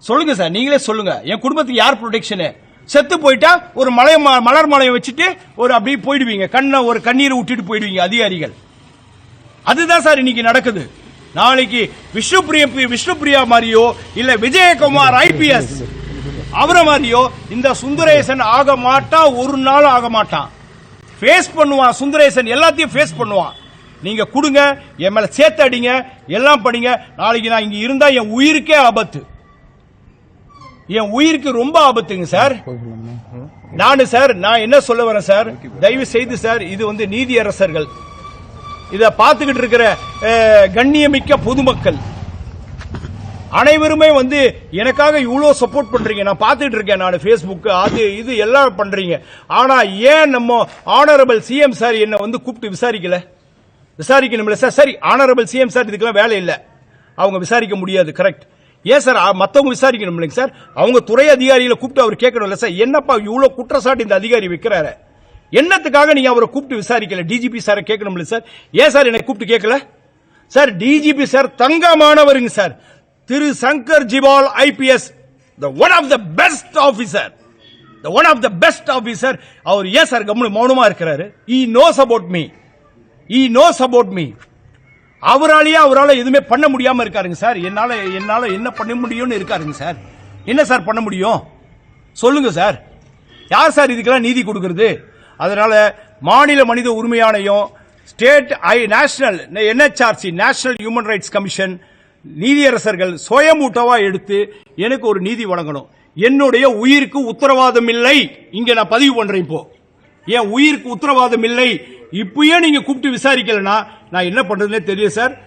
சொல்லுங்க சார், நீங்களே சொல்லுங்க. என் குடும்பத்துக்கு யார் ப்ரொடெக்ஷனு? செத்து போயிட்டா ஒரு மலர் மலையை வச்சுட்டு ஒரு அப்படியே போயிடுவீங்க, ஒரு கண்ணீரை விட்டுட்டு போயிடுவீங்க அதிகாரிகள். அதுதான் சார் இன்னைக்கு நடக்குது. நாளைக்கு விஷ்ணுபிரியா மாதிரியோ இல்ல விஜயகுமார் IPS அவரை மாதிரியோ இந்த சுந்தரேசன் ஆக மாட்டான், ஒரு நாள் ஆக மாட்டான். ஃபேஸ் பண்ணுவான் சுந்தரேசன், எல்லாத்தையும் ஃபேஸ் பண்ணுவான். நீங்க கொடுங்க, என் மேல சேர்த்து அடிங்க, எல்லாம் பண்ணீங்க. நாளைக்கு நான் இங்க இருந்தா என் உயிருக்கே ஆபத்து, என் உயிருக்கு ரொம்ப ஆபத்துங்க சார். நான் என்ன சொல்ல வரேன் சார், தயவு செய்து சார், இது வந்து நீதியரசர்கள், இத பார்த்துக்கிட்டு இருக்கிற கண்ணியமிக்க பொதுமக்கள் அனைவருமே வந்து எனக்காக இவ்வளவு சப்போர்ட் பண்றீங்க. நான் பார்த்துட்டு இருக்கேன், நான் பேஸ்புக் அது இது எல்லாம் பண்றீங்க. ஆனா ஏன் நம்ம ஆனரபிள் CM சார் என்ன வந்து கூப்பிட்டு விசாரிக்கணும்ல சார்? சரி, ஆனரபிள் CM சார் இதுக்கெல்லாம் வேலை இல்லை, அவங்க விசாரிக்க முடியாது, கரெக்ட். ஏன் சார் மத்தவங்க விசாரிக்கணும் இல்லைங்க சார்? அவங்க துறை அதிகாரிகளை கூப்பிட்டு அவர் கேட்கணும்ல சார், என்னப்பா இவ்வளவு குற்றச்சாட்டு இந்த அதிகாரி வைக்கிறாரு, என்னத்துக்காக நீங்க அவரை கூப்பிட்டு விசாரிக்கல? DGP சாரை கேட்கணும்ல சார்? ஏன் சார் என்னை கூப்பிட்டு கேட்கல சார்? DGP சார் தங்கமானவருங்க சார், திரு Shankar Jiwal IPS, the one of the best officer, the one of the best officer. அவர் ஏன் சார் மௌனமா இருக்கிறாரு? he knows about me. அவரால எதுவுமே பண்ண முடியாம இருக்காருங்க சார். என்னால என்ன பண்ண முடியும்னு இருக்காருங்க சார். என்ன சார் பண்ண முடியும் சொல்லுங்க சார்? யார் சார் இதுக்கெல்லாம் நீதி கொடுக்கிறது? அதனால மாநில மனித உரிமை ஆணையம், state national NHRC national human rights commission, நீதியரசர்கள் சுயமூட்டவா எடுத்து எனக்கு ஒரு நீதி வழங்கணும். என்னுடைய உயிருக்கு உத்தரவாதம் இல்லை, இங்க நான் பதிவு பண்றேன். இப்போ என் உயிருக்கு உத்தரவாதம் இல்லை, இப்பயே நீங்க கூப்பிட்டு விசாரிக்கலனா நான் என்ன பண்றதுன்னே தெரியும் சார்.